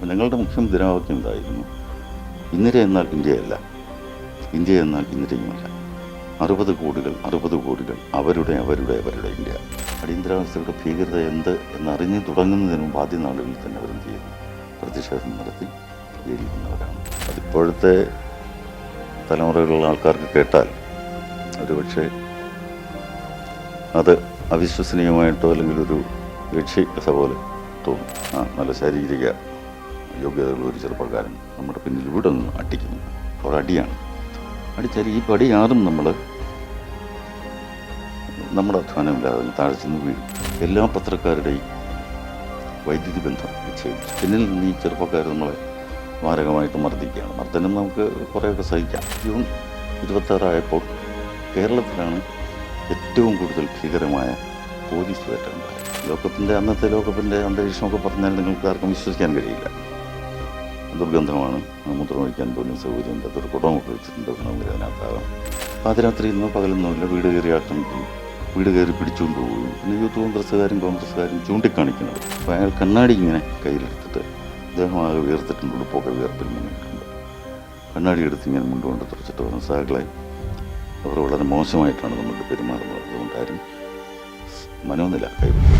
ഞങ്ങളുടെ മുഖ്യമുദ്രാവാക്യം എന്തായിരുന്നു? ഇന്ദിര എന്നാൽ ഇന്ത്യയല്ല, ഇന്ത്യ എന്നാൽ ഇന്ദിരയുമല്ല, 60 കോടികൾ അവരുടെ ഇന്ത്യ. അടിയന്തരാവസ്ഥയുടെ ഭീകരത എന്ത് എന്നറിഞ്ഞ് തുടങ്ങുന്നതിന് മുമ്പ് ആദ്യ നാളുകളിൽ തന്നെ അവരെന്ത് ചെയ്തു? പ്രതിഷേധം നടത്തി ജയിലിൽ നിന്നവരാണ്. അതിപ്പോഴത്തെ തലമുറയിലുള്ള ആൾക്കാർക്ക് കേട്ടാൽ ഒരുപക്ഷെ അത് അവിശ്വസനീയമായിട്ടോ അല്ലെങ്കിൽ ഒരു രക്ഷീകത പോലെ തോന്നും. നല്ല ശാരീരിക യോഗ്യതയുള്ള ഒരു ചെറുപ്പക്കാരൻ നമ്മുടെ പിന്നിൽ ഇവിടെ നിന്ന് അടിക്കുന്നു. ഒരടിയാണ്. അടിച്ചാൽ ഈ പടി ആറും നമ്മുടെ അധ്വാനമില്ലാതെ താഴെ ചെന്ന് വീഴും. എല്ലാ പത്രക്കാരുടെയും വൈദ്യുതി ബന്ധം വിച്ഛേദിച്ചു. പിന്നിൽ നിന്ന് ഈ ചെറുപ്പക്കാർ നമ്മളെ മാരകമായിട്ട് മർദ്ദിക്കുകയാണ്. മർദ്ദനം നമുക്ക് കുറേയൊക്കെ സഹിക്കാം. ജൂൺ 26 ആയപ്പോൾ കേരളത്തിലാണ് ഏറ്റവും കൂടുതൽ ഭീകരമായ പോലീസ് വേട്ടയുണ്ടായത്. അന്നത്തെ ലോകകപ്പിൻ്റെ അന്തരീക്ഷമൊക്കെ പറഞ്ഞാൽ നിങ്ങൾക്ക് ആർക്കും വിശ്വസിക്കാൻ കഴിയില്ല. ദുർഗന്ധമാണ്, മൂത്രമൊഴിക്കാൻ പോലും സൗകര്യമുണ്ട്. അതൊരു കുടമൊക്കെ വെച്ചിട്ടുണ്ട്, അതിനകത്താകാം. പാതിരാത്രിയിൽ പകലൊന്നുമില്ല, വീട് കയറി ആക്രമിക്കുന്നു, വീട് കയറി പിടിച്ചുകൊണ്ട് പോകുന്നു. പിന്നെ യൂത്ത് കോൺഗ്രസ്സുകാരും ചൂണ്ടിക്കാണിക്കുന്നത്. അപ്പോൾ അയാൾ കണ്ണാടി ഇങ്ങനെ കയ്യിലെടുത്തിട്ട് അദ്ദേഹമാകെ വീർത്തിട്ടുണ്ട്, ഉടുപ്പൊക്കെ വീർപ്പിൽ മുന്നിട്ടുണ്ട്. കണ്ണാടി എടുത്ത് ഇങ്ങനെ മുണ്ടുകൊണ്ട് തുറച്ചിട്ട് പറഞ്ഞു, സഹകളെ അവർ വളരെ മോശമായിട്ടാണ് നമുക്ക് പെരുമാറുന്നത്, അതുകൊണ്ട് ആരും മനോനില കൈവിട്ടു.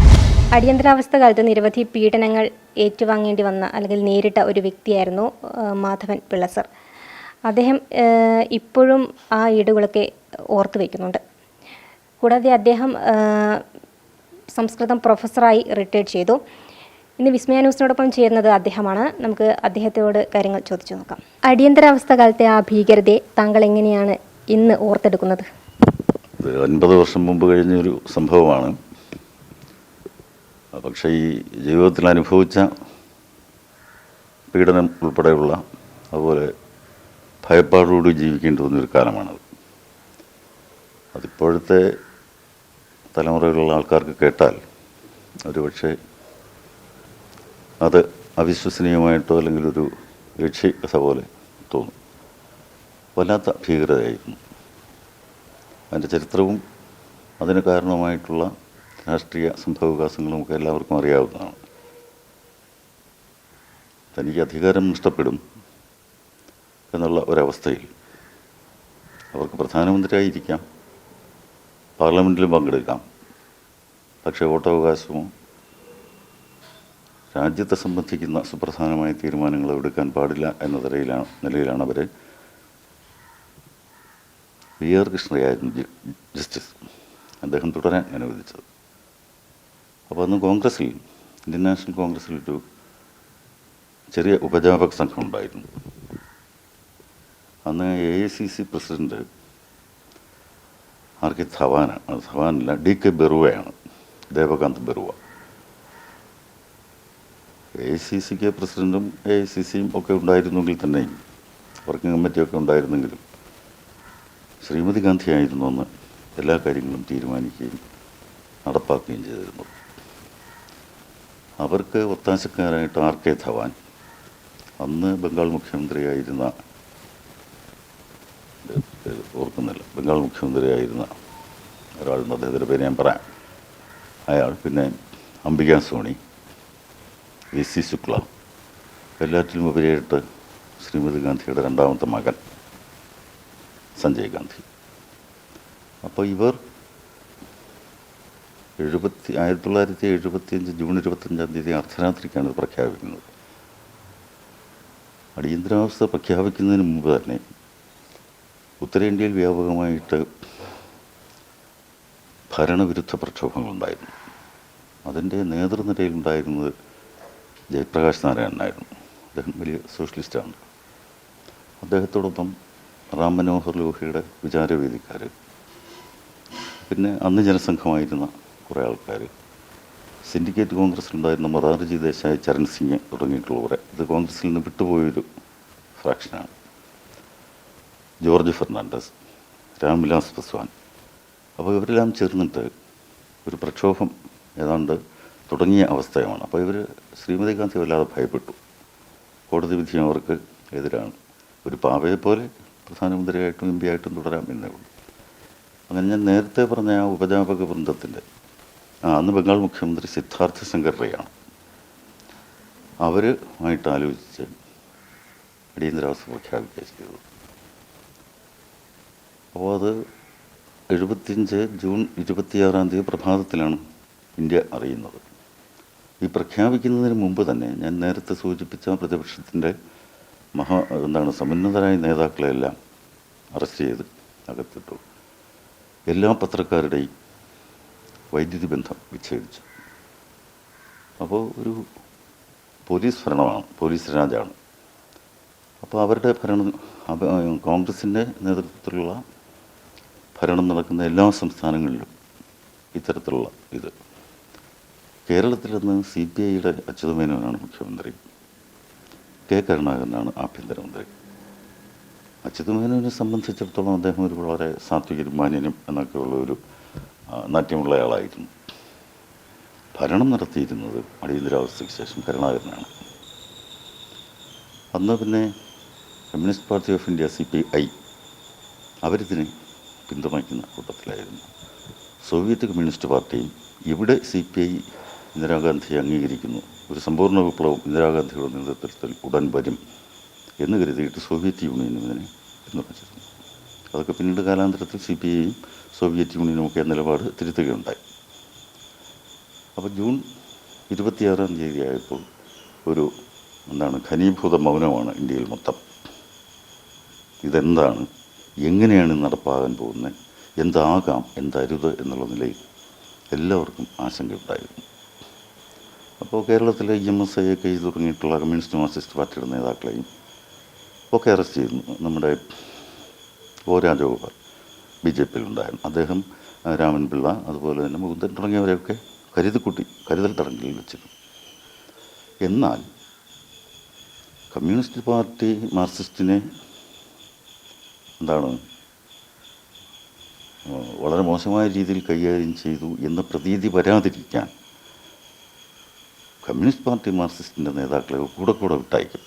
അടിയന്തരാവസ്ഥ കാലത്ത് നിരവധി പീഡനങ്ങൾ ഏറ്റുവാങ്ങേണ്ടി വന്ന അല്ലെങ്കിൽ നേരിട്ട ഒരു വ്യക്തിയായിരുന്നു മാധവൻ പിള്ള സർ. അദ്ദേഹം ഇപ്പോഴും ആ ഈടുകളൊക്കെ ഓർത്തു വയ്ക്കുന്നുണ്ട്. കൂടാതെ അദ്ദേഹം സംസ്കൃതം പ്രൊഫസറായി റിട്ടയർഡ് ചെയ്തു. ഇന്ന് വിസ്മയ ന്യൂസിനോടൊപ്പം ചേരുന്നത് അദ്ദേഹമാണ്. നമുക്ക് അദ്ദേഹത്തോട് കാര്യങ്ങൾ ചോദിച്ചു നോക്കാം. അടിയന്തരാവസ്ഥ കാലത്തെ ആ ഭീകരതയെ താങ്കൾ എങ്ങനെയാണ് ഇന്ന് ഓർത്തെടുക്കുന്നത്? 50 വർഷം മുമ്പ് കഴിഞ്ഞൊരു സംഭവമാണ്. പക്ഷേ ഈ ജീവിതത്തിൽ അനുഭവിച്ച പീഡനം ഉൾപ്പെടെയുള്ള അതുപോലെ ഭയപ്പാടോടുകൂടി ജീവിക്കേണ്ടി വന്നൊരു കാലമാണത്. അതിപ്പോഴത്തെ തലമുറയിലുള്ള ആൾക്കാർക്ക് കേട്ടാൽ ഒരുപക്ഷെ അത് അവിശ്വസനീയമായിട്ടോ അല്ലെങ്കിൽ ഒരു രക്ഷീകത പോലെ തോന്നും. വല്ലാത്ത ഭീകരതയായിരുന്നു. അതിൻ്റെ ചരിത്രവും അതിന് കാരണമായിട്ടുള്ള രാഷ്ട്രീയ സംഭവവികാസങ്ങളും ഒക്കെ എല്ലാവർക്കും അറിയാവുന്നതാണ്. തനിക്ക് അധികാരം നഷ്ടപ്പെടും എന്നുള്ള ഒരവസ്ഥയിൽ അവർക്ക് പ്രധാനമന്ത്രിയായിരിക്കാം, പാർലമെൻറ്റിലും പങ്കെടുക്കാം, പക്ഷേ വോട്ടവകാശമോ രാജ്യത്തെ സംബന്ധിക്കുന്ന സുപ്രധാനമായ തീരുമാനങ്ങൾ എടുക്കാൻ പാടില്ല എന്ന നിലയിലാണ് അവർ വി.ആർ. കൃഷ്ണയായിരുന്നു ജസ്റ്റിസ്. അദ്ദേഹം തുടരാൻ അനുവദിച്ചത്. അപ്പോൾ അന്ന് ഇന്ത്യൻ നാഷണൽ കോൺഗ്രസ്സിൽ ഒരു ചെറിയ ഉപജാപക സംഘം ഉണ്ടായിരുന്നു. അന്ന് AICC പ്രസിഡന്റ് R.K. ധവാനല്ല, D.K. ബറുവയാണ്, ദേവകാന്ത് ബറുവ. AICC പ്രസിഡന്റും AICCയും ഒക്കെ ഉണ്ടായിരുന്നെങ്കിൽ തന്നെയും വർക്കിംഗ് കമ്മിറ്റിയൊക്കെ ഉണ്ടായിരുന്നെങ്കിലും ശ്രീമതി ഗാന്ധി ആയിരുന്നു അന്ന് എല്ലാ കാര്യങ്ങളും തീരുമാനിക്കുകയും നടപ്പാക്കുകയും ചെയ്തിരുന്നു. അവർക്ക് ഒത്താശക്കാരായിട്ട് R.K. ധവാൻ, അന്ന് ബംഗാൾ മുഖ്യമന്ത്രിയായിരുന്ന ഒരാളുണ്ട്, അദ്ദേഹത്തിൻ്റെ പേര് ഞാൻ പറയാം, അയാൾ, പിന്നെ അംബിക സോണി, V.C. ശുക്ല, എല്ലാറ്റിലും ഉപരിയായിട്ട് ശ്രീമതി ഗാന്ധിയുടെ രണ്ടാമത്തെ മകൻ സഞ്ജയ് ഗാന്ധി. അപ്പോൾ ഇവർ 1975 ജൂൺ 25 അർദ്ധരാത്രിക്കാണ് ഇത് പ്രഖ്യാപിക്കുന്നത്. അടിയന്തരാവസ്ഥ പ്രഖ്യാപിക്കുന്നതിന് മുമ്പ് തന്നെ ഉത്തരേന്ത്യയിൽ വ്യാപകമായിട്ട് ഭരണവിരുദ്ധ പ്രക്ഷോഭങ്ങളുണ്ടായിരുന്നു. അതിൻ്റെ നേതൃനിരയിലുണ്ടായിരുന്നത് ജയപ്രകാശ് നാരായണനായിരുന്നു. അദ്ദേഹം വലിയ സോഷ്യലിസ്റ്റാണ്. അദ്ദേഹത്തോടൊപ്പം റാം മനോഹർ ലോഹിയുടെ വിചാരവേദിക്കാർ, പിന്നെ അന്ന് ജനസംഘമായിരുന്ന കുറേ ആൾക്കാർ, സിൻഡിക്കേറ്റ് കോൺഗ്രസ്സിലുണ്ടായിരുന്ന മൊറാർജി ദേശായി, ചരൺ സിംഗ് തുടങ്ങിയിട്ടുള്ളവരെ, ഇത് കോൺഗ്രസ്സിൽ നിന്ന് വിട്ടുപോയൊരു ഫ്രാക്ഷനാണ്. ജോർജ് ഫെർണാണ്ടസ്, രാംവിലാസ് പസ്വാൻ. അപ്പോൾ ഇവരെല്ലാം ചേർന്നിട്ട് ഒരു പ്രക്ഷോഭം ഏതാണ്ട് തുടങ്ങിയ അവസ്ഥയാണ്. അപ്പോൾ ഇവർ ശ്രീമതി ഗാന്ധി വല്ലാതെ ഭയപ്പെട്ടു. കോടതി വിധിയും അവർക്ക് എതിരാണ്. ഒരു പാവയെ പോലെ പ്രധാനമന്ത്രിയായിട്ടും MP ആയിട്ടും തുടരാം എന്നേ ഉള്ളൂ. അങ്ങനെ ഞാൻ നേരത്തെ പറഞ്ഞ ആ ഉപജാപക വൃന്ദത്തിൻ്റെ അന്ന് ബംഗാൾ മുഖ്യമന്ത്രി സിദ്ധാർത്ഥ ശങ്കർ റേയാണ്. അവരുമായിട്ട് ആലോചിച്ച് അടിയന്തരാവസ്ഥ പ്രഖ്യാപിക്കുക ചെയ്തത്. അപ്പോൾ അത് 75 ജൂൺ 26 പ്രഭാതത്തിലാണ് ഇന്ത്യ അറിയുന്നത്. ഈ പ്രഖ്യാപിക്കുന്നതിന് മുമ്പ് തന്നെ ഞാൻ നേരത്തെ സൂചിപ്പിച്ച പ്രതിപക്ഷത്തിൻ്റെ സമുന്നതരായ നേതാക്കളെല്ലാം അറസ്റ്റ് ചെയ്ത് അകത്തിട്ടു. എല്ലാ പത്രക്കാരുടെയും വൈദ്യുതി ബന്ധം വിച്ഛേദിച്ചു. അപ്പോൾ ഒരു പോലീസ് ഭരണമാണ്, പോലീസ് രാജാണ്. അപ്പോൾ അവരുടെ ഭരണം, കോൺഗ്രസിൻ്റെ നേതൃത്വത്തിലുള്ള ഭരണം നടക്കുന്ന എല്ലാ സംസ്ഥാനങ്ങളിലും ഇത്തരത്തിലുള്ള ഇത്. കേരളത്തിൽ നിന്ന് CPIയുടെ അച്യുതമേനോനാണ് മുഖ്യമന്ത്രി, കെ കരുണാകരനാണ് ആഭ്യന്തരമന്ത്രി. അച്യുതമേനോനെ സംബന്ധിച്ചിടത്തോളം അദ്ദേഹം ഒരു വളരെ സാത്വികനും മാന്യനും എന്നൊക്കെയുള്ള ഒരു നാട്യമുള്ള ആളായിരുന്നു. ഭരണം നടത്തിയിരുന്നത് അടിയന്തരാവസ്ഥയ്ക്ക് ശേഷം കരുണാകരനാണ്. അന്ന് പിന്നെ communist party of India CPI അവരിതിനെ പിന്തുണയ്ക്കുന്ന കൂട്ടത്തിലായിരുന്നു. സോവിയറ്റ് കമ്മ്യൂണിസ്റ്റ് പാർട്ടിയും ഇവിടെ CPI ഇന്ദിരാഗാന്ധിയെ അംഗീകരിക്കുന്നു, ഒരു സമ്പൂർണ്ണ വിപ്ലവം ഇന്ദിരാഗാന്ധിയുടെ നേതൃത്വത്തിൽ ഉടൻ വരും എന്ന് കരുതിയിട്ട് സോവിയറ്റ് യൂണിയനും ഇതിനെ പിന്തുണച്ചിരുന്നു. അതൊക്കെ പിന്നീട് കാലാന്തരത്തിൽ CPIയും സോവിയറ്റ് യൂണിയനും ഒക്കെ നിലപാട് തിരുത്തുകയുണ്ടായി. അപ്പോൾ ജൂൺ 26 ആയപ്പോൾ ഒരു ഘനീഭൂത മൗനമാണ് ഇന്ത്യയിൽ മൊത്തം. ഇതെന്താണ്, എങ്ങനെയാണ് നടപ്പാകാൻ പോകുന്നത്, എന്താകാം, എന്തരുത് എന്നുള്ള നിലയിൽ എല്ലാവർക്കും ആശങ്കയുണ്ടായിരുന്നു. അപ്പോൾ കേരളത്തിലെ EMS, AKI തുടങ്ങിയിട്ടുള്ള കമ്മ്യൂണിസ്റ്റ് മാർക്സിസ്റ്റ് പാർട്ടിയുടെ നേതാക്കളെയും ഒക്കെ അറസ്റ്റ് ചെയ്യുന്നു. നമ്മുടെ O രാജഗോപാൽ BJPയിലുണ്ടായിരുന്നു, അദ്ദേഹം രാമൻപിള്ള, അതുപോലെ തന്നെ മുകുന്ദൻ തുടങ്ങിയവരെയൊക്കെ കരുതൽ തടങ്കലിൽ വെച്ചിരുന്നു. എന്നാൽ കമ്മ്യൂണിസ്റ്റ് പാർട്ടി മാർക്സിസ്റ്റിനെ വളരെ മോശമായ രീതിയിൽ കൈകാര്യം ചെയ്തു എന്ന പ്രതീതി വരാതിരിക്കാൻ കമ്മ്യൂണിസ്റ്റ് പാർട്ടി മാർക്സിസ്റ്റിൻ്റെ നേതാക്കളെ കൂടെ വിട്ടയക്കും,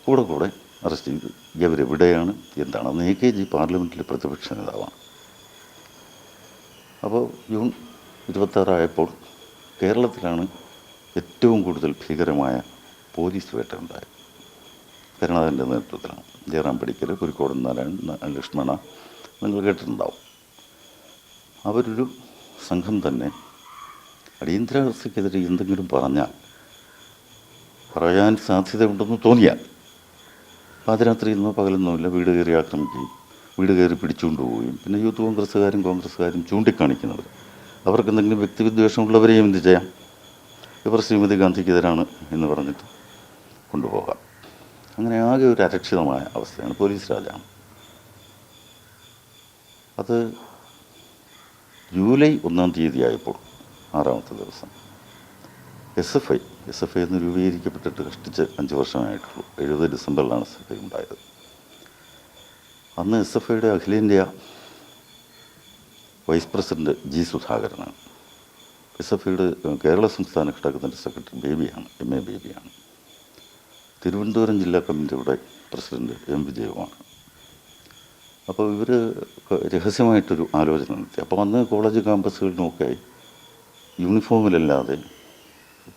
കൂടെ അറസ്റ്റ് ചെയ്ത് ഇവരെവിടെയാണ് എന്താണ്. അന്ന് AKG പാർലമെൻറ്റിലെ പ്രതിപക്ഷ നേതാവാണ്. അപ്പോൾ ജൂൺ 26 ആയപ്പോൾ കേരളത്തിലാണ് ഏറ്റവും കൂടുതൽ ഭീകരമായ പോലീസ് വേട്ട ഉണ്ടായത്. കരുണാകരൻ്റെ നേതൃത്വത്തിലാണ്. ജയറാം പടിക്കൽ, കുരിക്കോടൻ നാരായണൻ, ലക്ഷ്മണ, നിങ്ങൾ കേട്ടിട്ടുണ്ടാവും. അവരൊരു സംഘം തന്നെ അടിയന്തരാവസ്ഥയ്ക്കെതിരെ എന്തെങ്കിലും പറയാൻ സാധ്യതയുണ്ടെന്ന് തോന്നിയാൽ പാതിരാത്രിയെന്നോ പകലെന്നോ വീട് കയറി ആക്രമിക്കുകയും വീട് കയറി പിടിച്ചുകൊണ്ടുപോവുകയും പിന്നെ യൂത്ത് കോൺഗ്രസ്സുകാരും ചൂണ്ടിക്കാണിക്കുന്നത് അവർക്ക് എന്തെങ്കിലും വ്യക്തിവിദ്വേഷമുള്ളവരെയും എന്ത് ചെയ്യാം, ഇവർ ശ്രീമതി ഗാന്ധിക്കെതിരാണ് എന്ന് പറഞ്ഞിട്ട് കൊണ്ടുപോകാം. അങ്ങനെ ആകെ ഒരു അരക്ഷിതമായ അവസ്ഥയാണ്, പോലീസ് രാജാണ്. അത് ജൂലൈ 1 ആയപ്പോൾ 6ാമത്തെ ദിവസം SFI എന്ന് രൂപീകരിക്കപ്പെട്ടിട്ട് കഷ്ടിച്ച് 5 വർഷമായിട്ടുള്ളൂ. 70 ഡിസംബറിലാണ് SFI ഉണ്ടായത്. അന്ന് SFIയുടെ അഖിലേന്ത്യാ വൈസ് പ്രസിഡന്റ് G. സുധാകരനാണ്. SFIയുടെ കേരള സംസ്ഥാന ഘടകത്തിൻ്റെ സെക്രട്ടറി MA ബേബിയാണ്. തിരുവനന്തപുരം ജില്ലാ കമ്മിറ്റിയുടെ പ്രസിഡന്റ് M. വിജയകുമാർ. അപ്പോൾ ഇവർ രഹസ്യമായിട്ടൊരു ആലോചന നടത്തി. അപ്പോൾ അന്ന് കോളേജ് ക്യാമ്പസുകളിലുമൊക്കെ യൂണിഫോമിലല്ലാതെ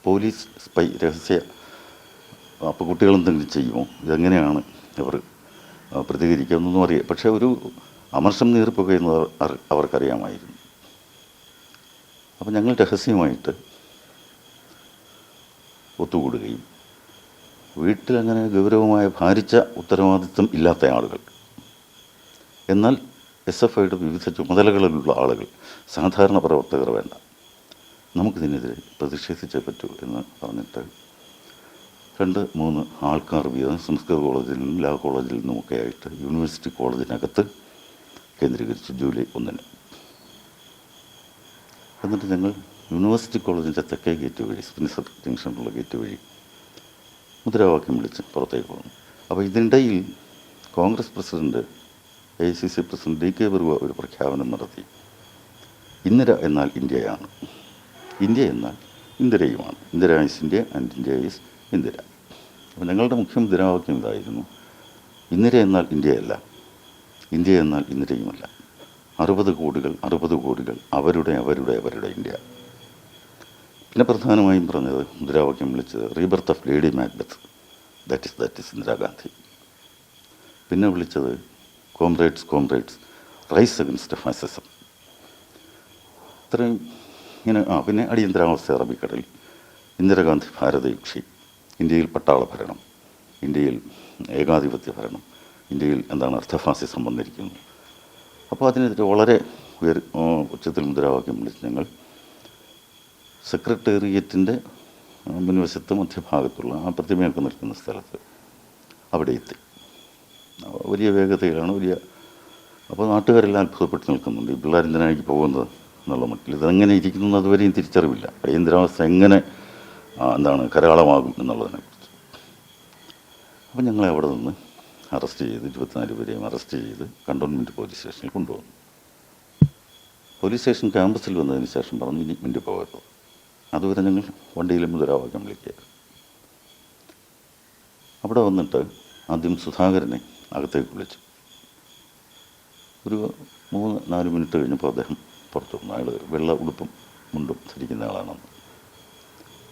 പോലീസ് സ്പൈ രഹസ്യ, അപ്പോൾ കുട്ടികളെന്തെങ്കിലും ചെയ്യുമോ, ഇതെങ്ങനെയാണ് ഇവർ പ്രതികരിക്കുക എന്നൊന്നും അറിയാം. പക്ഷേ ഒരു അമർഷം നീർപ്പുകയെന്ന് അവർക്കറിയാമായിരുന്നു. അപ്പോൾ ഞങ്ങൾ രഹസ്യമായിട്ട് ഒത്തുകൂടുകയും വീട്ടിലങ്ങനെ ഗൗരവമായ ഭാരിച്ച ഉത്തരവാദിത്വം ഇല്ലാത്ത ആളുകൾ, എന്നാൽ SFIയുടെ വിവിധ ചുമതലകളിലുള്ള ആളുകൾ, സാധാരണ പ്രവർത്തകർ വേണ്ട, നമുക്കിതിനെതിരെ പ്രതിഷേധിച്ചേ പറ്റൂ എന്ന് പറഞ്ഞിട്ട് 2-3 ആൾക്കാർ വീതം സംസ്കൃത കോളേജിൽ നിന്നും ലാ കോളേജിൽ നിന്നുമൊക്കെ ആയിട്ട് യൂണിവേഴ്സിറ്റി കോളേജിനകത്ത് കേന്ദ്രീകരിച്ചു ജൂലൈ 1. എന്നിട്ട് ഞങ്ങൾ യൂണിവേഴ്സിറ്റി കോളേജിൻ്റെ തെക്കേ ഗേറ്റ് വഴി, സ്പിൻസർ ജംഗ്ഷനിലുള്ള ഗേറ്റ് വഴി മുദ്രാവാക്യം വിളിച്ച് പുറത്തേക്ക് വന്നു. അപ്പോൾ ഇതിനിടയിൽ Congress president, AICC president DK Barua ഒരു പ്രഖ്യാപനം നടത്തി. ഇന്ദിര എന്നാൽ ഇന്ത്യയാണ്, ഇന്ത്യ എന്നാൽ ഇന്ദിരയുമാണ്. Indira is India and India is Indira. അപ്പോൾ ഞങ്ങളുടെ മുഖ്യ മുദ്രാവാക്യം ഇതായിരുന്നു: ഇന്ദിര എന്നാൽ ഇന്ത്യയല്ല, ഇന്ത്യ എന്നാൽ ഇന്ദിരയുമല്ല. 60 കോടികൾ അവരുടെ ഇന്ത്യ. പിന്നെ പ്രധാനമായും പറഞ്ഞത് മുദ്രാവാക്യം വിളിച്ചത് rebirth of lady Macbeth, that is Indira Gandhi. പിന്നെ വിളിച്ചത് കോംറേഡ്സ് റൈസ് അഗൻസ്റ്റ് ഫാസിസം. ഇത്രയും ഇങ്ങനെ പിന്നെ അടിയന്തരാവസ്ഥ അറബിക്കടലിൽ, ഇന്ദിരാഗാന്ധി ഭാരതയുക്ഷി, ഇന്ത്യയിൽ പട്ടാള ഭരണം, ഇന്ത്യയിൽ ഏകാധിപത്യ ഭരണം, ഇന്ത്യയിൽ അർത്ഥഫാസിസം വന്നിരിക്കുന്നു. അപ്പോൾ അതിനെതിരെ വളരെ ഉച്ചത്തിൽ മുദ്രാവാക്യം വിളിച്ച് ഞങ്ങൾ സെക്രട്ടേറിയറ്റിൻ്റെ മുൻവശത്ത് മധ്യഭാഗത്തുള്ള ആ പ്രതിമയൊക്കെ നിൽക്കുന്ന സ്ഥലത്ത് അവിടെ എത്തി. വലിയ വേഗതയിലാണ് അപ്പോൾ നാട്ടുകാരെല്ലാം അത്ഭുതപ്പെട്ട് നിൽക്കുന്നുണ്ട്, ഈ പിള്ളേർ എന്തിനാക്കി പോകുന്നത് എന്നുള്ള മട്ടിൽ. ഇതെങ്ങനെ ഇരിക്കുന്നു അതുവരെയും തിരിച്ചറിവില്ല, അടിയന്തരാവസ്ഥ എങ്ങനെ കരാളമാകും എന്നുള്ളതിനെക്കുറിച്ച്. അപ്പോൾ ഞങ്ങളെ അവിടെ നിന്ന് അറസ്റ്റ് ചെയ്ത് 24 പേരെയും അറസ്റ്റ് ചെയ്ത് കണ്ടോൺമെൻറ്റ് പോലീസ് സ്റ്റേഷനിൽ കൊണ്ടുവന്നു. പോലീസ് സ്റ്റേഷൻ ക്യാമ്പസിൽ വന്നതിന് ശേഷം പറഞ്ഞു ഇനി മിണ്ടി പോകരുത്. അതുവരെ ഞങ്ങൾ വണ്ടിയിലും മുദ്രാവാക്യം വിളിക്കുക. അവിടെ വന്നിട്ട് ആദ്യം സുധാകരനെ അകത്തേക്ക് വിളിച്ചു. ഒരു 3-4 മിനിറ്റ് കഴിഞ്ഞപ്പോൾ അദ്ദേഹം പുറത്തു വന്നു. അയാൾ വെള്ള ഉടുപ്പും മുണ്ടും ധരിക്കുന്ന ആളാണെന്ന്.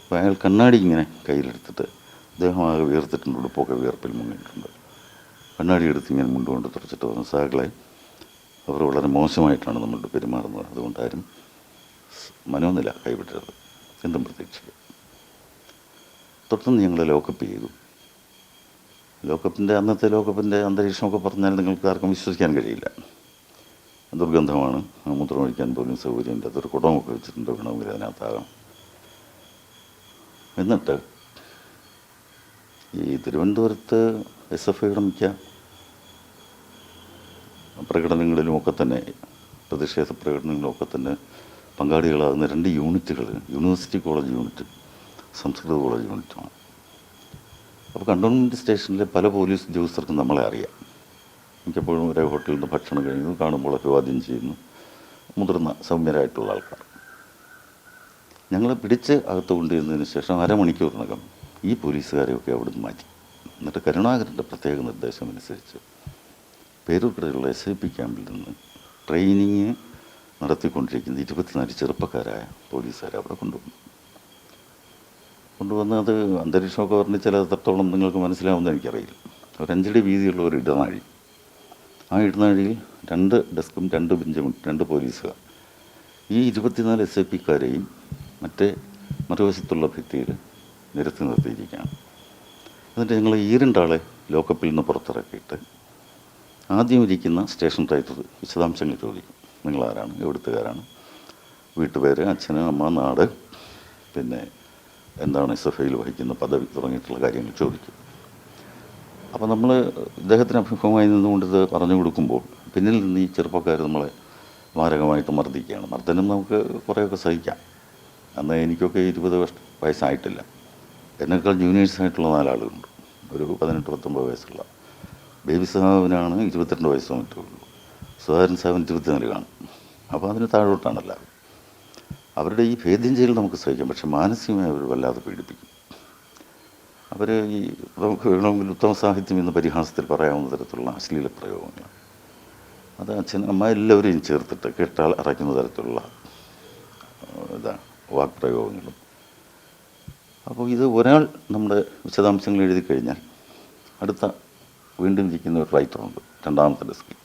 അപ്പോൾ അയാൾ കണ്ണാടി ഇങ്ങനെ കയ്യിലെടുത്തിട്ട്, അദ്ദേഹം ആകെ വിയർത്തിട്ടുണ്ട്, ഉടുപ്പൊക്കെ വിയർപ്പിൽ മുങ്ങിയിട്ടുണ്ട്. കണ്ണാടി എടുത്ത് ഇങ്ങനെ മുണ്ടുകൊണ്ട് തുറച്ചിട്ട് പറഞ്ഞു, സഹാക്കളെ, അവർ വളരെ മോശമായിട്ടാണ് നമ്മളുടെ പെരുമാറുന്നത്, അതുകൊണ്ട് ആരും മനോനില കൈവിടരുത്, എന്തും പ്രതീക്ഷിക്കുക. തൊട്ടുനിന്ന് ഞങ്ങളെ ലോക്കപ്പ് ചെയ്തു. അന്നത്തെ ലോക്കപ്പിൻ്റെ അന്തരീക്ഷമൊക്കെ പറഞ്ഞാൽ നിങ്ങൾക്ക് ആർക്കും വിശ്വസിക്കാൻ കഴിയില്ല. ദുർഗന്ധമാണ്, മൂത്രമൊഴിക്കാൻ പോലും സൗകര്യമില്ല, അതൊരു കുടമൊക്കെ വെച്ചിട്ടുണ്ട്, വേണമെങ്കിൽ അതിനകത്താകാം. എന്നിട്ട് ഈ തിരുവനന്തപുരത്ത് SFIയുടെ മിക്ക പ്രകടനങ്ങളിലുമൊക്കെ തന്നെ, പ്രതിഷേധ പ്രകടനങ്ങളിലുമൊക്കെ തന്നെ പങ്കാളികളാകുന്ന 2 യൂണിറ്റുകൾ, യൂണിവേഴ്സിറ്റി കോളേജ് യൂണിറ്റ്, സംസ്കൃത കോളേജ് യൂണിറ്റുമാണ്. അപ്പോൾ കണ്ടോൺമെൻറ്റ് സ്റ്റേഷനിലെ പല പോലീസ് ഉദ്യോഗസ്ഥർക്കും നമ്മളെ അറിയാം. മിക്കപ്പോഴും ഒരേ ഹോട്ടലിൽ നിന്ന് ഭക്ഷണം കഴിയുന്നു, കാണുമ്പോൾ അഭിവാദ്യം ചെയ്യുന്നു, മുതിർന്ന സൗമ്യരായിട്ടുള്ള ആൾക്കാർ. ഞങ്ങളെ പിടിച്ച് അകത്ത് കൊണ്ടുവന്നതിന് ശേഷം അരമണിക്കൂറിനകം ഈ പോലീസുകാരെയൊക്കെ അവിടുന്ന് മാറ്റി. എന്നിട്ട് കരുണാകരൻ്റെ പ്രത്യേക നിർദ്ദേശമനുസരിച്ച് പേരൂർക്കടയിലുള്ള SIP ക്യാമ്പിൽ നിന്ന് ട്രെയിനിങ് നടത്തിക്കൊണ്ടിരിക്കുന്ന 24 ചെറുപ്പക്കാരായ പോലീസുകാരെ അവിടെ കൊണ്ടുവന്ന് അത് അന്തരീക്ഷമൊക്കെ പറഞ്ഞ് ചിലത്രത്തോളം നിങ്ങൾക്ക് മനസ്സിലാവുമെന്ന് എനിക്കറിയില്ല. ഒരു 5 അടി വീതിയുള്ള ഒരു ഇടനാഴി, ആ ഇടനാഴിയിൽ 2 ഡെസ്കും 2 ബെഞ്ചും 2 പോലീസുകാർ. ഈ 24 SIPക്കാരെയും മറ്റേ മറുവശത്തുള്ള ഭിത്തിയിൽ നിരത്തി നിർത്തിയിരിക്കുകയാണ്. എന്നിട്ട് ഞങ്ങൾ ഈ 2 ആളെ ലോക്കപ്പിൽ നിന്ന് പുറത്തിറക്കിയിട്ട് ആദ്യം ഇരിക്കുന്ന സ്റ്റേഷൻ റൈറ്റർ വിശദാംശങ്ങൾ ചോദിക്കും. നിങ്ങളാരാണ്, എവിടുത്തുകാരാണ്, വീട്ടുപേര്, അച്ഛന്, അമ്മ, നാട്, പിന്നെ SFIയിൽ വഹിക്കുന്ന പദവി തുടങ്ങിയിട്ടുള്ള കാര്യങ്ങൾ ചോദിക്കും. അപ്പോൾ നമ്മൾ ഇദ്ദേഹത്തിന് അഭിമുഖമായി നിന്നുകൊണ്ട് ഇത് പറഞ്ഞു കൊടുക്കുമ്പോൾ പിന്നിൽ നിന്ന് ഈ ചെറുപ്പക്കാർ നമ്മളെ മാരകമായിട്ട് മർദ്ദിക്കുകയാണ്. മർദ്ദനം നമുക്ക് കുറേയൊക്കെ സഹിക്കാം. അന്ന് എനിക്കൊക്കെ 20 വയസ്സായിട്ടില്ല. എന്നേക്കാൾ ജൂനിയേഴ്സായിട്ടുള്ള 4 ആളുകളുണ്ട്. ഒരു 18-19 വയസ്സുള്ള ബേബി സാഹിബിനാണ് 22 വയസ്സോ മറ്റോ ഉള്ളൂ. സുധാകരൻ സാഹിബിന് 24 കാണും. അപ്പോൾ അതിന് താഴോട്ടാണല്ല. അവരുടെ ഈ ഭേദ്യം ചെയ്യൽ നമുക്ക് സഹിക്കാം, പക്ഷെ മാനസികമായി അവർ വല്ലാതെ പീഡിപ്പിക്കും. അവർ നമുക്ക് വേണമെങ്കിൽ ഉത്തമ സാഹിത്യം എന്ന പരിഹാസത്തിൽ പറയാവുന്ന തരത്തിലുള്ള അശ്ലീല പ്രയോഗങ്ങൾ, അത് അച്ഛൻ അമ്മ എല്ലാവരെയും ചേർത്തിട്ട് കേട്ടാൽ അറയ്ക്കുന്ന തരത്തിലുള്ള വാക്പ്രയോഗങ്ങളും. അപ്പോൾ ഇത് ഒരാൾ നമ്മുടെ വിശദാംശങ്ങൾ എഴുതി കഴിഞ്ഞാൽ വീണ്ടും ഇരിക്കുന്ന ഒരു റൈറ്ററുണ്ട് 2ാമത്തെ ഡെസ്കിൽ,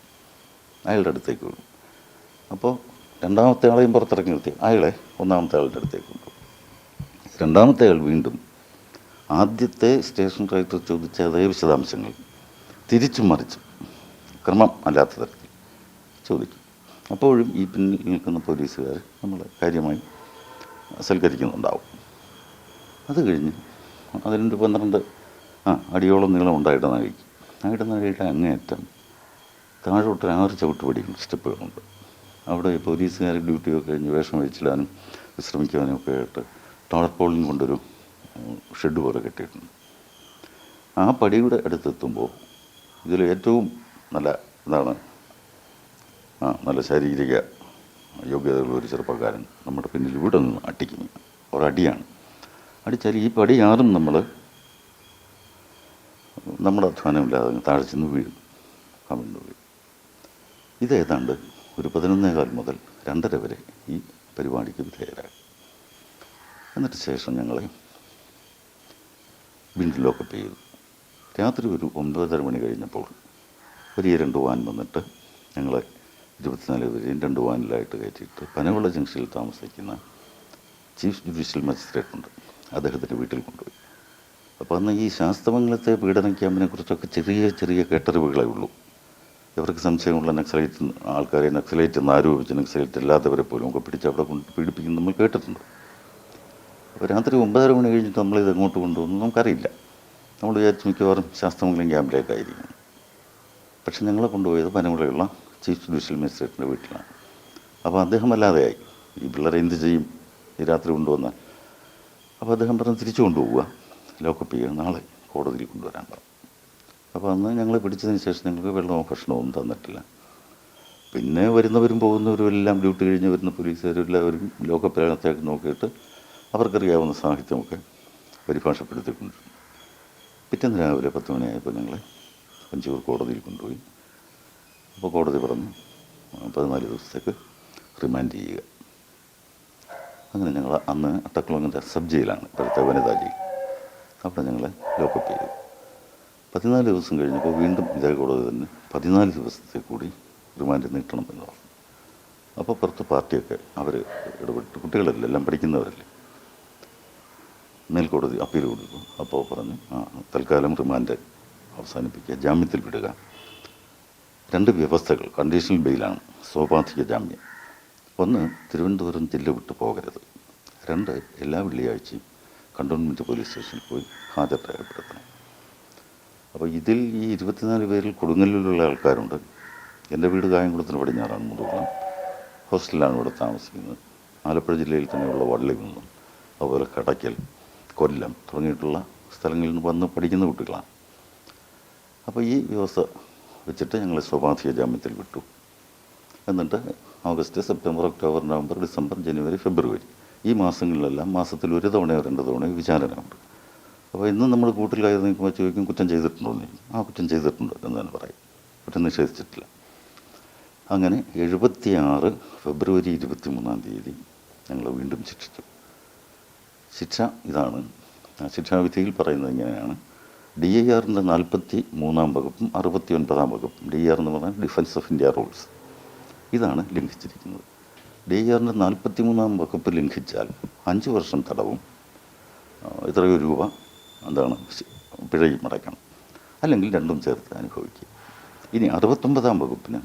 അയാളുടെ അടുത്തേക്ക് വിടും. അപ്പോൾ 2ാമത്തെ ആളെയും പുറത്തിറക്കി നിർത്തി അയാളെ 1ാമത്തെ ആളുടെ അടുത്തേക്ക് കൊണ്ടുപോകും. 2ാമത്തെ ആൾ വീണ്ടും ആദ്യത്തെ സ്റ്റേഷൻ റൈറ്റർ ചോദിച്ച അതേ വിശദാംശങ്ങൾ തിരിച്ചും മറിച്ചും ക്രമം അല്ലാത്ത തരത്തിൽ ചോദിക്കും. അപ്പോഴും ഈ പിന്നിൽ നിൽക്കുന്ന പോലീസുകാർ നമ്മളെ കാര്യമായി സൽക്കരിക്കുന്നുണ്ടാവും. അത് കഴിഞ്ഞ് അതിൻ്റെ 12 അടിയോളം നീളം ഉണ്ടായിടനാഴിക്ക്, ആ ഇടനാഴിയുടെ അങ്ങേയറ്റം താഴോട്ട് 6 ചവിട്ടുപടിയും സ്റ്റെപ്പുകളുണ്ട്. അവിടെ പോലീസുകാർ ഡ്യൂട്ടിയൊക്കെ കഴിഞ്ഞ് വേഷം വെച്ചിടാനും വിശ്രമിക്കാനും ഒക്കെ ആയിട്ട് ടാർപോളിൻ കൊണ്ടൊരു ഷെഡ് പോലെ കെട്ടിയിട്ടുണ്ട്. ആ പടിയുടെ അടുത്തെത്തുമ്പോൾ ഇതിൽ ഏറ്റവും നല്ല ശാരീരിക യോഗ്യതയുള്ള ഒരു ചെറുപ്പക്കാരൻ നമ്മുടെ പിന്നിൽ ഇവിടെ നിന്ന് അടിക്കും. ഒരടിയാണ്. അടിച്ചാൽ ഈ പടി ആറും നമ്മുടെ അധ്വാനമില്ലാതെ താഴെ ചെന്ന് വീഴും, കമിഴ്ന്നു വീഴും. ഇതേതാണ്ട് ഒരു 11:15 മുതൽ 2:30 വരെ ഈ പരിപാടിക്ക് വിധേയരായി. എന്നിട്ട് ശേഷം ഞങ്ങളെ വീണ്ടും ലോക്കപ്പ് ചെയ്തു. രാത്രി ഒരു 9:30 മണി കഴിഞ്ഞപ്പോൾ ഒരു 2 വാൻ വന്നിട്ട് ഞങ്ങളെ 24 പേരെയും 2 വാനിലായിട്ട് കയറ്റിയിട്ട് പനവിള ജംഗ്ഷനിൽ താമസിക്കുന്ന ചീഫ് ജുഡീഷ്യൽ മജിസ്ട്രേറ്റ് ഉണ്ട്, അദ്ദേഹത്തിൻ്റെ വീട്ടിൽ കൊണ്ടുപോയി. അപ്പോൾ അന്ന് ഈ ശാസ്തമംഗലത്തെ പീഡന ക്യാമ്പിനെ കുറിച്ചൊക്കെ ചെറിയ ചെറിയ കേട്ടറിവുകളേ ഉള്ളൂ. ഇവർക്ക് സംശയമുള്ള നക്സലൈറ്റ് ആൾക്കാരെ നക്സലൈറ്റ് എന്ന് ആരോപിച്ച് നക്സലൈറ്റ് അല്ലാത്തവരെ പോലും ഒക്കെ പിടിച്ച് അവിടെ കൊണ്ട് പീഡിപ്പിക്കുന്നത് നമ്മൾ കേട്ടിട്ടുണ്ട്. അപ്പോൾ രാത്രി 9:30 മണി കഴിഞ്ഞിട്ട് നമ്മളിത് എങ്ങോട്ട് കൊണ്ടുവന്നു നമുക്കറിയില്ല. നമ്മൾ വിചാരിച്ച് മിക്കവാറും ശാസ്തമംഗലം ക്യാമ്പിലേക്കായിരിക്കും. പക്ഷെ ഞങ്ങളെ കൊണ്ടുപോയത് പനവിളയുള്ള ചീഫ് ജുഡീഷ്യൽ മജിസ്ട്രേറ്റിൻ്റെ വീട്ടിലാണ്. അപ്പോൾ അദ്ദേഹം അല്ലാതെയായി, ഈ പിള്ളേരെ എന്ത് ചെയ്യും ഈ രാത്രി കൊണ്ടുവന്നാൽ. അപ്പോൾ അദ്ദേഹം പറഞ്ഞ് തിരിച്ചു കൊണ്ടുപോവുക, ലോക്കപ്പ് ചെയ്യുക, നാളെ കോടതിയിൽ കൊണ്ടുവരാൻ പറഞ്ഞു. അപ്പോൾ അന്ന് ഞങ്ങളെ പിടിച്ചതിന് ശേഷം ഞങ്ങൾക്ക് വെള്ളമോ ഭക്ഷണമോ ഒന്നും തന്നിട്ടില്ല. പിന്നെ വരുന്നവരും പോകുന്നവരും എല്ലാം ഡ്യൂട്ടി കഴിഞ്ഞ് വരുന്ന പോലീസുകാരും എല്ലാവരും ലോക്കപ്പിനകത്തേക്ക് നോക്കിയിട്ട് അവർക്കറിയാവുന്ന സാഹിത്യമൊക്കെ പരിഭാഷപ്പെടുത്തിക്കൊണ്ടിരുന്നു. പിറ്റേന്ന് രാവിലെ 10 മണിയായപ്പോൾ ഞങ്ങളെ പഞ്ചൂർ കോടതിയിൽ കൊണ്ടുപോയി. അപ്പോൾ കോടതി പറഞ്ഞു 14 ദിവസത്തേക്ക് റിമാൻഡ് ചെയ്യുക. അങ്ങനെ ഞങ്ങൾ അന്ന് അട്ടക്കുളങ്ങര സബ് ജയിലാണ്, ഇപ്പോഴത്തെ വനിതാ ജയിൽ. അവിടെ ഞങ്ങളെ ലോക്കപ്പ് ചെയ്തു. 14 ദിവസം കഴിഞ്ഞപ്പോൾ വീണ്ടും ഇതേ കോടതി തന്നെ 14 ദിവസത്തെ കൂടി റിമാൻഡ് നീട്ടണം എന്ന് പറഞ്ഞു. അപ്പോൾ പുറത്ത് പാർട്ടിയൊക്കെ അവർ ഇടപെട്ട്, കുട്ടികളല്ലേ എല്ലാം പഠിക്കുന്നവരല്ലേ, മേൽക്കോടതി അപ്പീൽ കൊടുത്തു. അപ്പോൾ പറഞ്ഞു തൽക്കാലം റിമാൻഡ് അവസാനിപ്പിക്കുക, ജാമ്യത്തിൽ വിടുക. 2 വ്യവസ്ഥകൾ, കണ്ടീഷണൽ ബെയിലാണ്, സോപാധിക ജാമ്യം. 1, തിരുവനന്തപുരം ജില്ല വിട്ടു പോകരുത്. 2, എല്ലാ വെള്ളിയാഴ്ചയും കണ്ടോൺമെൻറ്റ് പോലീസ് സ്റ്റേഷനിൽ പോയി ഹാജർ രേഖപ്പെടുത്തണം. അപ്പോൾ ഇതിൽ ഈ 24 പേരിൽ കൊടുങ്ങല്ലൂരിലുള്ള ആൾക്കാരുണ്ട്. എൻ്റെ വീട് കായംകുളത്തിന് പടിഞ്ഞാറാണ്, മുതുകുളം. ഹോസ്റ്റലിലാണ് ഇവിടെ താമസിക്കുന്നത്. ആലപ്പുഴ ജില്ലയിൽ തന്നെയുള്ള വള്ളികുന്നം, അതുപോലെ കടയ്ക്കൽ, കൊല്ലം തുടങ്ങിയിട്ടുള്ള സ്ഥലങ്ങളിൽ നിന്ന് വന്ന് പഠിക്കുന്ന കുട്ടികളാണ്. അപ്പോൾ ഈ വ്യവസ്ഥ വെച്ചിട്ട് ഞങ്ങൾ സ്വാഭാവിക ജാമ്യത്തിൽ വിട്ടു. എന്നിട്ട് August, September, October, November, December, ജനുവരി, ഫെബ്രുവരി ഈ മാസങ്ങളിലെല്ലാം മാസത്തിൽ 1 തവണയോ 2 തവണയോ വിചാരണയുണ്ട്. അപ്പോൾ ഇന്നും നമ്മൾ കൂട്ടിൽ കയറി നിൽക്കുമ്പോൾ ചോദിക്കും കുറ്റം ചെയ്തിട്ടുണ്ടോ എന്ന് ചോദിക്കും. ആ കുറ്റം ചെയ്തിട്ടുണ്ട് എന്ന് തന്നെ പറയും, കുറ്റം നിഷേധിച്ചിട്ടില്ല. അങ്ങനെ 76 ഫെബ്രുവരി 23-ാം തീയതി ഞങ്ങൾ വീണ്ടും ശിക്ഷിച്ചു. ശിക്ഷ ഇതാണ്. ശിക്ഷാവിധിയിൽ പറയുന്നത് ഇങ്ങനെയാണ്: DIR-ൻ്റെ 43-ാം വകുപ്പും 69-ാം വകുപ്പും, DIR എന്ന് പറഞ്ഞാൽ ഡിഫൻസ് ഓഫ് ഇന്ത്യ റൂൾസ്, ഇതാണ് ലംഘിച്ചിരിക്കുന്നത്. DIR-ൻ്റെ 43-ാം വകുപ്പ് ലംഘിച്ചാൽ 5 വർഷം തടവും എത്രയോ രൂപ പിഴയും അടയ്ക്കണം, അല്ലെങ്കിൽ രണ്ടും ചേർത്ത് അനുഭവിക്കുക. ഇനി 69-ാം വകുപ്പിന്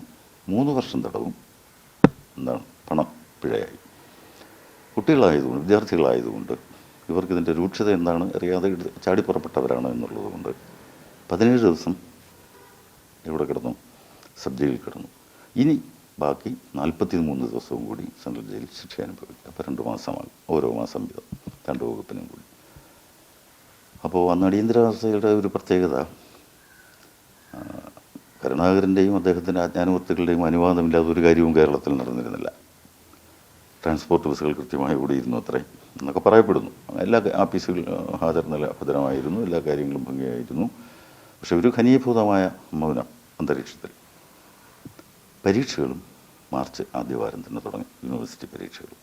3 വർഷം തടവും പണം പിഴയായി. കുട്ടികളായതുകൊണ്ട്, വിദ്യാർത്ഥികളായതുകൊണ്ട് ഇവർക്കിതിൻ്റെ രൂക്ഷത എന്താണ് അറിയാതെ ചാടിപ്പുറപ്പെട്ടവരാണ് എന്നുള്ളത് കൊണ്ട് 17 ദിവസം ഇവിടെ കിടന്നു, സബ് ജയിലിൽ കിടന്നു. ഇനി ബാക്കി 43 ദിവസവും കൂടി സെൻട്രൽ ജയിലിൽ ശിക്ഷ അനുഭവിക്കുക. അപ്പോൾ 2 മാസമാണ്, ഓരോ മാസം വീതം 2 വകുപ്പിനും കൂടി. അപ്പോൾ അന്ന് അടിയന്തരാവസ്ഥയുടെ ഒരു പ്രത്യേകത, കരുണാകരൻ്റെയും അദ്ദേഹത്തിൻ്റെ ആജ്ഞാനുവർത്തികളുടെയും അനുവാദമില്ലാതെ ഒരു കാര്യവും കേരളത്തിൽ നടന്നിരുന്നില്ല. ട്രാൻസ്പോർട്ട് ബസ്സുകൾ കൃത്യമായി ഓടിയിരുന്നു അത്രേ എന്നൊക്കെ പറയപ്പെടുന്നു. എല്ലാ ആഫീസുകളിൽ ഹാജർ നില ഭദ്രമായിരുന്നു, എല്ലാ കാര്യങ്ങളും ഭംഗിയായിരുന്നു. പക്ഷെ ഒരു ഘനീഭൂതമായ മൗനം അന്തരീക്ഷത്തിൽ. പരീക്ഷകളും മാർച്ച് ആദ്യവാരം തന്നെ തുടങ്ങി, യൂണിവേഴ്സിറ്റി പരീക്ഷകളും.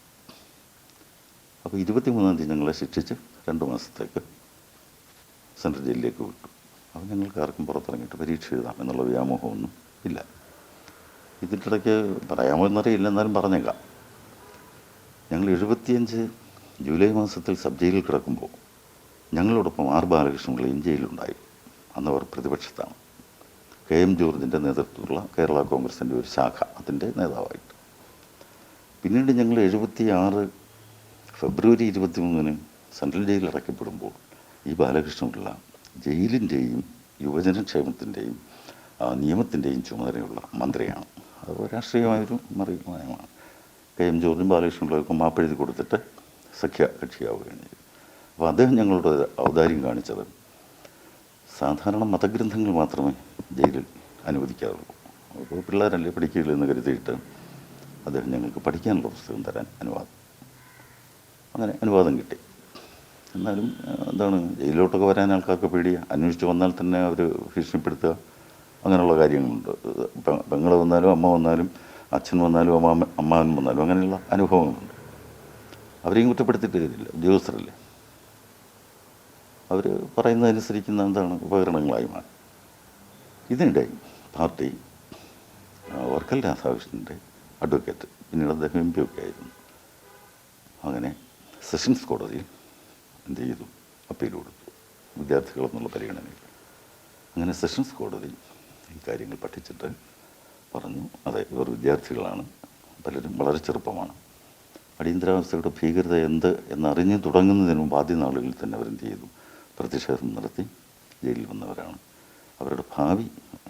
അപ്പോൾ 23-ാം തീയതി ഞങ്ങളെ ശിക്ഷിച്ച് 2 മാസത്തേക്ക് സെൻട്രൽ ജയിലിലേക്ക് വിട്ടു. അപ്പോൾ ഞങ്ങൾക്ക് ആർക്കും പുറത്തിറങ്ങിയിട്ട് പരീക്ഷ എഴുതാം എന്നുള്ള വ്യാമോഹമൊന്നും ഇല്ല. ഇതിൻ്റെ ഇടയ്ക്ക് പറയാമോ എന്നറിയില്ല, എന്നാലും പറഞ്ഞേക്കാം. ഞങ്ങൾ 75 ജൂലൈ മാസത്തിൽ സബ് ജയിലിൽ കിടക്കുമ്പോൾ ഞങ്ങളോടൊപ്പം R ബാലകൃഷ്ണപിള്ളയും ജയിലുണ്ടായി. അന്നവർ പ്രതിപക്ഷത്താണ്. KM ജോർജിൻ്റെ നേതൃത്വത്തിലുള്ള കേരള കോൺഗ്രസിൻ്റെ ഒരു ശാഖ, അതിൻ്റെ നേതാവായിട്ട്. പിന്നീട് ഞങ്ങൾ 76 ഫെബ്രുവരി 23-ന് സെൻട്രൽ ജയിലിൽ അടയ്ക്കപ്പെടുമ്പോൾ ഈ ബാലകൃഷ്ണപിള്ള ജയിലിൻ്റെയും യുവജനക്ഷേമത്തിൻ്റെയും നിയമത്തിൻ്റെയും ചുമതലയുള്ള മന്ത്രിയാണ്. അത് രാഷ്ട്രീയമായൊരു നയമാണ്. KM ജോർജും ബാലകൃഷ്ണപിള്ളയ്ക്കും മാപ്പെഴുതി കൊടുത്തിട്ട് സഖ്യ കക്ഷിയാവുകയാണ് ചെയ്തത്. അപ്പോൾ അദ്ദേഹം ഞങ്ങളുടെ ഔദാര്യം കാണിച്ചത് സാധാരണ മതഗ്രന്ഥങ്ങൾ മാത്രമേ ജയിലിൽ അനുവദിക്കാറുള്ളൂ. അപ്പോൾ പിള്ളേരല്ലേ പഠിക്കില്ലെന്ന് കരുതിയിട്ട് അദ്ദേഹം ഞങ്ങൾക്ക് പഠിക്കാനുള്ള പുസ്തകം തരാൻ അങ്ങനെ അനുവാദം കിട്ടി. എന്നാലും ജയിലിലോട്ടൊക്കെ വരാൻ ആൾക്കാർക്ക് പേടിയ, അന്വേഷിച്ച് വന്നാൽ തന്നെ അവർ ഭീഷണിപ്പെടുത്തുക, അങ്ങനെയുള്ള കാര്യങ്ങളുണ്ട്. പെങ്ങൾ വന്നാലും അമ്മ വന്നാലും അച്ഛൻ വന്നാലും അമ്മാവൻ വന്നാലും അങ്ങനെയുള്ള അനുഭവങ്ങളുണ്ട്. അവരെയും കുറ്റപ്പെടുത്തിയിട്ട് കാര്യമില്ല, ഉദ്യോഗസ്ഥരല്ലേ. അവർ പറയുന്നതനുസരിക്കുന്ന എന്താണ് ഉപകരണങ്ങളായി മാറി. ഇതിനിടെ പാർട്ടി വർക്കൽ രാധാകൃഷ്ണൻ്റെ അഡ്വക്കേറ്റ്, പിന്നീട് അദ്ദേഹം MP ഒക്കെ ആയിരുന്നു. അങ്ങനെ സെഷൻസ് കോടതിയിൽ എന്ത് ചെയ്തു, അപ്പീൽ കൊടുത്തു, വിദ്യാർത്ഥികളെന്നുള്ള പരിഗണനയിൽ. അങ്ങനെ സെഷൻസ് കോടതി ഈ കാര്യങ്ങൾ പഠിച്ചിട്ട് പറഞ്ഞു, അതെ ഇവർ വിദ്യാർത്ഥികളാണ്, പലരും വളരെ ചെറുപ്പമാണ്, അടിയന്തരാവസ്ഥയുടെ ഭീകരത എന്ത് എന്നറിഞ്ഞ് തുടങ്ങുന്നതിന് മുമ്പ് ആദ്യ നാളുകളിൽ തന്നെ അവരെന്ത് ചെയ്തു, പ്രതിഷേധം നടത്തി ജയിലിൽ വന്നവരാണ്. അവരുടെ ഭാവി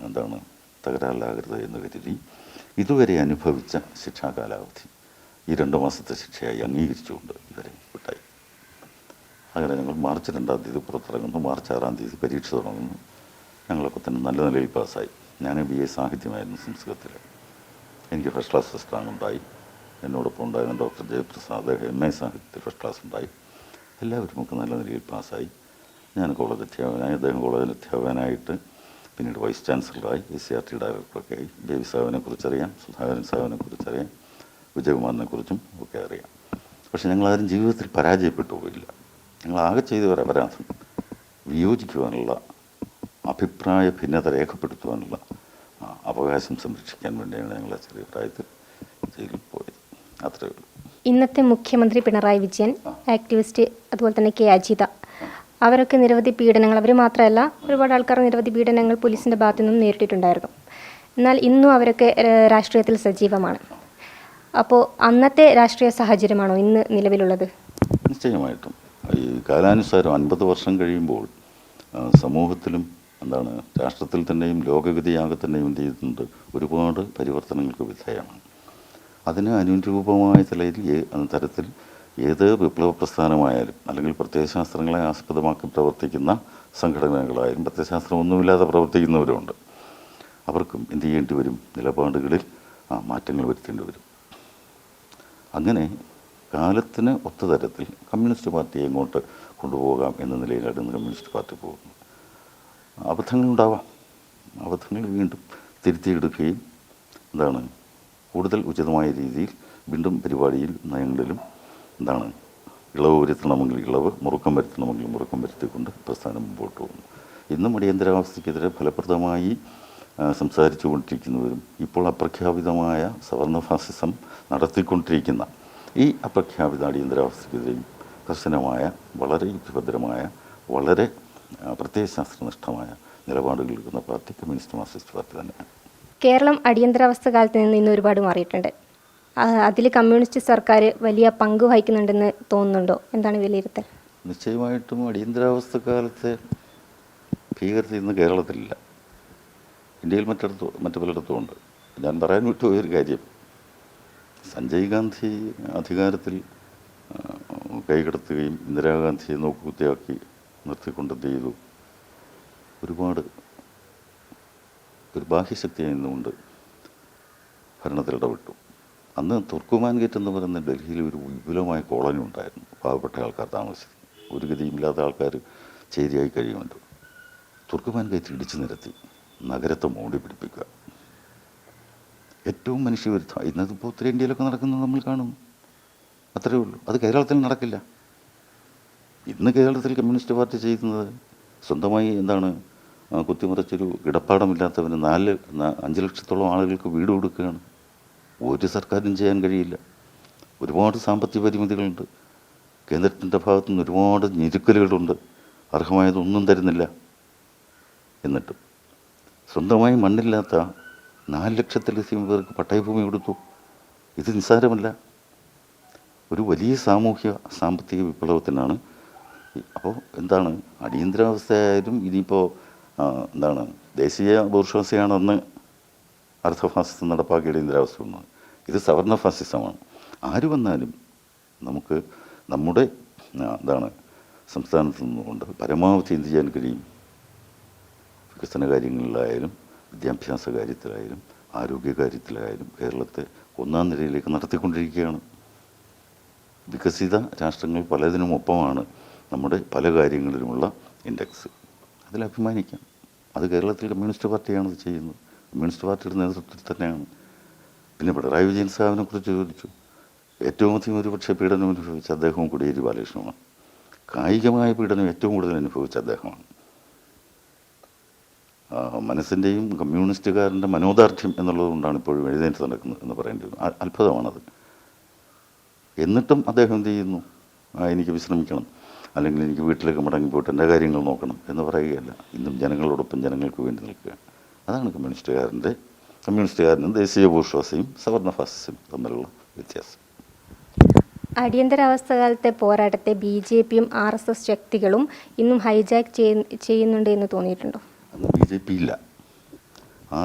എന്താണ് തകരാറിലാകരുത് എന്ന് കരുതി ഇതുവരെ അനുഭവിച്ച ശിക്ഷാ കാലാവധി ഈ 2 മാസത്തെ ശിക്ഷയായി അംഗീകരിച്ചുകൊണ്ട് ഇവരെ വിട്ടായി. അങ്ങനെ ഞങ്ങൾ മാർച്ച് 2-ാം തീയതി പുറത്തിറങ്ങുന്നു, മാർച്ച് 6-ാം തീയതി പരീക്ഷ തുടങ്ങുന്നു. ഞങ്ങളൊക്കെ തന്നെ നല്ല നിലയിൽ പാസ്സായി. ഞാൻ BA സാഹിത്യമായിരുന്നു സംസ്കൃതത്തിൽ. എനിക്ക് ഫസ്റ്റ് ക്ലാസ് റാങ്ക് ഉണ്ടായി. എന്നോടൊപ്പം ഉണ്ടായിരുന്ന ഡോക്ടർ ജയപ്രസാദ് MA സാഹിത്യത്തിൽ ഫസ്റ്റ് ക്ലാസ് ഉണ്ടായി. എല്ലാവരും ഒക്കെ നല്ല നിലയിൽ പാസ്സായി. ഞാൻ കോളേജ് അധ്യാപകനായി, അദ്ദേഹം കോളേജിൽ അധ്യാപകനായിട്ട് പിന്നീട് വൈസ് ചാൻസലറായി, SCRT ഡയറക്ടറൊക്കെ ആയി. ബേബി സാഹിബിനെ കുറിച്ചറിയാം, സുധാകരൻ സാഹിബിനെ കുറിച്ചറിയാം, വിജയകുമാറിനെ കുറിച്ചും ഒക്കെ അറിയാം. പക്ഷെ ഞങ്ങളാരും ജീവിതത്തിൽ പരാജയപ്പെട്ടു പോയില്ല. ഞങ്ങളാകെ ചെയ്ത ഒരു അപരാധം വിയോജിക്കുവാനുള്ള, അഭിപ്രായ ഭിന്നത രേഖപ്പെടുത്തുവാനുള്ള അവകാശം സംരക്ഷിക്കാൻ വേണ്ടിയാണ് ഞങ്ങളെ ചെറിയ പ്രായത്തിൽ ജയിലിൽ പോയത്. അത്രയേ ഉള്ളൂ. ഇന്നത്തെ മുഖ്യമന്ത്രി പിണറായി വിജയൻ, ആക്ടിവിസ്റ്റ് അതുപോലെ തന്നെ K. അജിത, അവരൊക്കെ നിരവധി പീഡനങ്ങൾ, അവർ മാത്രമല്ല ഒരുപാട് ആൾക്കാർ നിരവധി പീഡനങ്ങൾ പോലീസിൻ്റെ ഭാഗത്തു നിന്നും നേരിട്ടിട്ടുണ്ടായിരുന്നു. എന്നാൽ ഇന്നും അവരൊക്കെ രാഷ്ട്രീയത്തിൽ സജീവമാണ്. അപ്പോൾ അന്നത്തെ രാഷ്ട്രീയ സാഹചര്യമാണോ ഇന്ന് നിലവിലുള്ളത്? നിശ്ചയമായിട്ടും ഈ കാലാനുസാരം 50 വർഷം കഴിയുമ്പോൾ സമൂഹത്തിലും എന്താണ് രാഷ്ട്രത്തിൽ തന്നെയും ലോകഗതിയാകെ തന്നെയും എന്ത് ചെയ്തിട്ടുണ്ട്, ഒരുപാട് പരിവർത്തനങ്ങൾക്ക് വിധേയമാണ്. അതിന് അനുരൂപമായ തരത്തിൽ ഏത് വിപ്ലവ പ്രസ്ഥാനമായാലും അല്ലെങ്കിൽ പ്രത്യയശാസ്ത്രങ്ങളെ ആസ്പദമാക്കി പ്രവർത്തിക്കുന്ന സംഘടനകളായാലും പ്രത്യയശാസ്ത്രം ഒന്നുമില്ലാതെ പ്രവർത്തിക്കുന്നവരുമുണ്ട്. അവർക്കും എന്ത് ചെയ്യേണ്ടി വരും, നിലപാടുകളിൽ മാറ്റങ്ങൾ വരുത്തേണ്ടി വരും. അങ്ങനെ കാലത്തിന് ഒത്ത തരത്തിൽ കമ്മ്യൂണിസ്റ്റ് പാർട്ടിയെ എങ്ങോട്ട് കൊണ്ടുപോകാം എന്ന നിലയിലാണ് ഇന്ന് കമ്മ്യൂണിസ്റ്റ് പാർട്ടി പോകുന്നത്. അബദ്ധങ്ങളുണ്ടാവാം, അബദ്ധങ്ങൾ വീണ്ടും തിരുത്തിയെടുക്കുകയും എന്താണ് കൂടുതൽ ഉചിതമായ രീതിയിൽ വീണ്ടും പരിപാടിയിൽ നയങ്ങളിലും എന്താണ് ഇളവ് വരുത്തണമെങ്കിൽ ഇളവ്, മുറുക്കം വരുത്തണമെങ്കിൽ മുറുക്കം വരുത്തിക്കൊണ്ട് പ്രസ്ഥാനം മുമ്പോട്ട് പോകുന്നു. ഇന്നും അടിയന്തരാവസ്ഥയ്ക്കെതിരെ ഫലപ്രദമായി സംസാരിച്ചു കൊണ്ടിരിക്കുന്നവരും ഇപ്പോൾ അപ്രഖ്യാപിതമായ സവർണ ഫാസിസം നടത്തിക്കൊണ്ടിരിക്കുന്ന ഈ അപ്രഖ്യാപിത അടിയന്തരാവസ്ഥയ്ക്കെതിരെയും കർശനമായ, വളരെ യുക്തിഭദ്രമായ, വളരെ പ്രത്യയശാസ്ത്രനിഷ്ഠമായ നിലപാടുകൾ എടുക്കുന്ന പാർട്ടി കമ്മ്യൂണിസ്റ്റ് മാർക്സിസ്റ്റ് പാർട്ടി തന്നെയാണ്. കേരളം അടിയന്തരാവസ്ഥ കാലത്ത് നിന്ന് ഇന്ന് ഒരുപാട് മാറിയിട്ടുണ്ട്. അതിൽ കമ്മ്യൂണിസ്റ്റ് സർക്കാർ വലിയ പങ്ക് വഹിക്കുന്നുണ്ടെന്ന് തോന്നുന്നുണ്ടോ? എന്താണ് വിലയിരുത്തൽ? നിശ്ചയമായിട്ടും അടിയന്തരാവസ്ഥ കാലത്തെ ഭീകരത ഇന്ന് കേരളത്തിലില്ല. ഇന്ത്യയിൽ മറ്റു പലയിടത്തും ഉണ്ട്. ഞാൻ പറയാൻ വിട്ടുപോയൊരു കാര്യം, സഞ്ജയ് ഗാന്ധി അധികാരത്തിൽ കൈകടത്തുകയും ഇന്ദിരാഗാന്ധിയെ നോക്കുകുത്തിയാക്കി നിർത്തിക്കൊണ്ട് എന്ത് ചെയ്തു, ഒരുപാട് ഒരു ബാഹ്യശക്തിയായി നിന്നുകൊണ്ട് ഭരണത്തിൽ ഇടപെട്ടു. അന്ന് തുർക്കുമാൻ ഗേറ്റ് എന്ന് പറയുന്ന ഡൽഹിയിൽ ഒരു വിപുലമായ കോളനി ഉണ്ടായിരുന്നു, പാവപ്പെട്ട ആൾക്കാർ താമസിച്ചു. ഒരു ഗതിയുമില്ലാത്ത ആൾക്കാർ ചേരിയായി കഴിയുമല്ലോ. തുർക്കുമാൻ ഗേറ്റ് ഇടിച്ചു നിരത്തി നഗരത്തെ മോടി പിടിപ്പിക്കുക, ഏറ്റവും മനുഷ്യവിരുദ്ധ. ഇന്നതിപ്പോൾ ഉത്തരേന്ത്യയിലൊക്കെ നടക്കുന്നത് നമ്മൾ കാണുന്നു, അത്രയേ ഉള്ളൂ. അത് കേരളത്തിൽ നടക്കില്ല. ഇന്ന് കേരളത്തിൽ കമ്മ്യൂണിസ്റ്റ് പാർട്ടി ചെയ്യുന്നത് സ്വന്തമായി എന്താണ്, കുത്തിമറിച്ചൊരു ഇടപ്പാടമില്ലാത്തവന് 5 ലക്ഷത്തോളം ആളുകൾക്ക് വീട് കൊടുക്കുകയാണ്. ഒരു സർക്കാരും ചെയ്യാൻ കഴിയില്ല. ഒരുപാട് സാമ്പത്തിക പരിമിതികളുണ്ട്. കേന്ദ്രത്തിൻ്റെ ഭാഗത്തു നിന്ന് ഒരുപാട് ഞെരുക്കലുകളുണ്ട്. അർഹമായതൊന്നും തരുന്നില്ല. എന്നിട്ടും സ്വന്തമായി മണ്ണില്ലാത്ത 4 ലക്ഷത്തിലധികം പേർക്ക് പട്ടയഭൂമി കൊടുത്തു. ഇത് നിസ്സാരമല്ല. ഒരു വലിയ സാമൂഹ്യ സാമ്പത്തിക വിപ്ലവത്തിനാണ്. അപ്പോൾ എന്താണ്, അടിയന്തരാവസ്ഥയായാലും ഇനിയിപ്പോൾ എന്താണ് ദേശീയ ബൂർഷ്വാസിയാണ് അന്ന് അർദ്ധഫാസിസം നടപ്പാക്കിയ അടിയന്തരാവസ്ഥ വന്നത്. ഇത് സവർണ ഫാസിസമാണ്. ആര് വന്നാലും നമുക്ക് നമ്മുടെ എന്താണ് സംസ്ഥാനത്ത് നിന്നുകൊണ്ട് പരമാവധി എന്ത് ചെയ്യാൻ കഴിയും, വികസന കാര്യങ്ങളിലായാലും വിദ്യാഭ്യാസ കാര്യത്തിലായാലും ആരോഗ്യകാര്യത്തിലായാലും കേരളത്തെ 1-ാം നിരയിലേക്ക് നടത്തിക്കൊണ്ടിരിക്കുകയാണ്. വികസിത രാഷ്ട്രങ്ങൾ പലതിനും ഒപ്പമാണ് നമ്മുടെ പല കാര്യങ്ങളിലുമുള്ള ഇൻഡെക്സ്. അതിൽ അഭിമാനിക്കാം. അത് കേരളത്തിൽ കമ്മ്യൂണിസ്റ്റ് പാർട്ടിയാണ് ഇത് ചെയ്യുന്നത്. കമ്മ്യൂണിസ്റ്റ് പാർട്ടിയുടെ നേതൃത്വത്തിൽ തന്നെയാണ്. പിന്നെ പിണറായി വിജയൻ സാഹിബിനെ കുറിച്ച് ചോദിച്ചു. ഏറ്റവും അധികം ഒരുപക്ഷെ പീഡനം അനുഭവിച്ച അദ്ദേഹവും കോടിയേരി ബാലകൃഷ്ണനുമാണ്. കായികമായ പീഡനം ഏറ്റവും കൂടുതൽ അനുഭവിച്ച അദ്ദേഹമാണ്. മനസ്സിൻ്റെയും കമ്മ്യൂണിസ്റ്റുകാരൻ്റെ മനോദാർഢ്യം എന്നുള്ളതുകൊണ്ടാണ് ഇപ്പോഴും എഴുന്നേറ്റ് നടക്കുന്നത് എന്ന് പറയേണ്ടി വരും. അത്ഭുതമാണത്. എന്നിട്ടും അദ്ദേഹം എന്ത് ചെയ്യുന്നു? എനിക്ക് വിശ്രമിക്കണം, അല്ലെങ്കിൽ എനിക്ക് വീട്ടിലേക്ക് മടങ്ങിപ്പോയിട്ട് എൻ്റെ കാര്യങ്ങൾ നോക്കണം എന്ന് പറയുകയല്ല. ഇന്നും ജനങ്ങളോടൊപ്പം ജനങ്ങൾക്ക് വേണ്ടി നിൽക്കുകയാണ്. അതാണ് കമ്മ്യൂണിസ്റ്റുകാരനും ദേശീയ ബൂർഷ്വാസിയും സവർണ ഫാസിസവും തമ്മിലുള്ള വ്യത്യാസം. അടിയന്തരാവസ്ഥ കാലത്തെ പോരാട്ടത്തെ BJPയും RSS ശക്തികളും ഇന്നും ഹൈജാക്ക് ചെയ്യുന്നുണ്ട് എന്ന് തോന്നിയിട്ടുണ്ടോ? അന്ന് BJP ഇല്ല.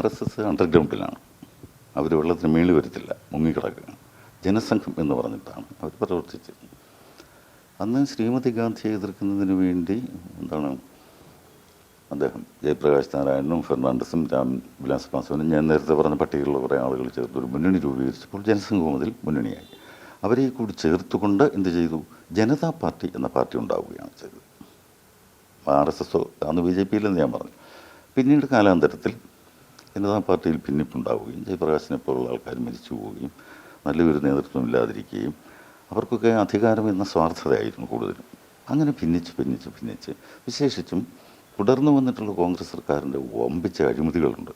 RSS അണ്ടർഗ്രൗണ്ടിലാണ്. അവർ വെള്ളത്തിന് മേളിൽ വരത്തില്ല, മുങ്ങിക്കിടക്കുകയാണ്. ജനസംഘം എന്ന് പറഞ്ഞിട്ടാണ് അവർ പ്രവർത്തിച്ചത്. അന്ന് ശ്രീമതി ഗാന്ധിയെ എതിർക്കുന്നതിന് വേണ്ടി അദ്ദേഹം ജയപ്രകാശ് നാരായണനും ഫെർണാണ്ടസും രാംവിലാസ് പാസ്വാനും ഞാൻ നേരത്തെ പറഞ്ഞ പട്ടികയിലുള്ള കുറേ ആളുകൾ ചേർത്ത് ഒരു മുന്നണി രൂപീകരിച്ചപ്പോൾ ജനസംഘം അതിൽ മുന്നണിയായി. അവരെ കൂടി ചേർത്തുകൊണ്ട് എന്ത് ചെയ്തു? ജനതാ പാർട്ടി എന്ന പാർട്ടി ഉണ്ടാവുകയാണ് ചെയ്തത്. RSS അന്ന് BJPയിലെന്ന് ഞാൻ പറഞ്ഞു. പിന്നീട് കാലാന്തരത്തിൽ ജനതാ പാർട്ടിയിൽ ഭിന്നിപ്പുണ്ടാവുകയും ജയപ്രകാശിനെ പോലുള്ള ആൾക്കാർ മരിച്ചു പോവുകയും നല്ലൊരു നേതൃത്വം ഇല്ലാതിരിക്കുകയും അവർക്കൊക്കെ അധികാരം എന്ന സ്വാർത്ഥതയായിരുന്നു കൂടുതലും. അങ്ങനെ ഭിന്നിച്ച് വിശേഷിച്ചും തുടർന്നു വന്നിട്ടുള്ള കോൺഗ്രസ് സർക്കാരിൻ്റെ വമ്പിച്ച അഴിമതികളുണ്ട്.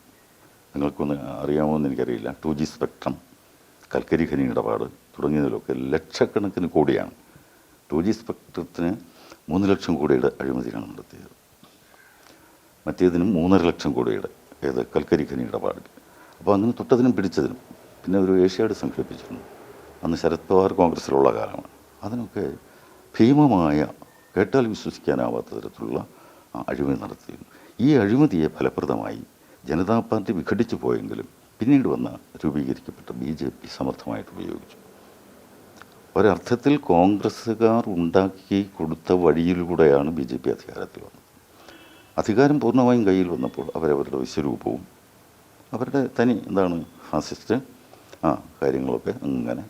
നിങ്ങൾക്കൊന്ന് അറിയാമോ എന്ന് എനിക്കറിയില്ല. 2G സ്പെക്ട്രം, കൽക്കരി ഖനി ഇടപാട് തുടങ്ങിയതിലൊക്കെ ലക്ഷക്കണക്കിന് കോടിയാണ്. 2G സ്പെക്ട്രത്തിന് 3 ലക്ഷം കോടിയുടെ അഴിമതിയാണ് നടത്തിയത്. മറ്റേതിനും 3.5 ലക്ഷം കോടിയുടെ കൽക്കരി ഖനി ഇടപാടിൽ. അപ്പോൾ അങ്ങനെ തൊട്ടതിനും പിടിച്ചതിനും പിന്നെ ഒരു ഏഷ്യാഡ് സംഘടിപ്പിച്ചിരുന്നു. അന്ന് ശരത് പവാർ കോൺഗ്രസ്സിലുള്ള കാലമാണ്. അതിനൊക്കെ ഭീമമായ, കേട്ടാൽ വിശ്വസിക്കാനാവാത്ത തരത്തിലുള്ള അഴിമതി നടത്തിയിരുന്നു. ഈ അഴിമതിയെ ഫലപ്രദമായി ജനതാ പാർട്ടി വിഘടിച്ചു പോയെങ്കിലും പിന്നീട് രൂപീകരിക്കപ്പെട്ട BJP സമർത്ഥമായിട്ട് ഉപയോഗിച്ചു. ഒരർത്ഥത്തിൽ കോൺഗ്രസ്സുകാർ ഉണ്ടാക്കി കൊടുത്ത വഴിയിലൂടെയാണ് BJP അധികാരത്തിൽ വന്നത്. അധികാരം പൂർണ്ണമായും കയ്യിൽ വന്നപ്പോൾ അവരവരുടെ വിശ്വരൂപവും അവരുടെ തനി ഫാസിസ്റ്റ് കാര്യങ്ങളൊക്കെ അങ്ങനെ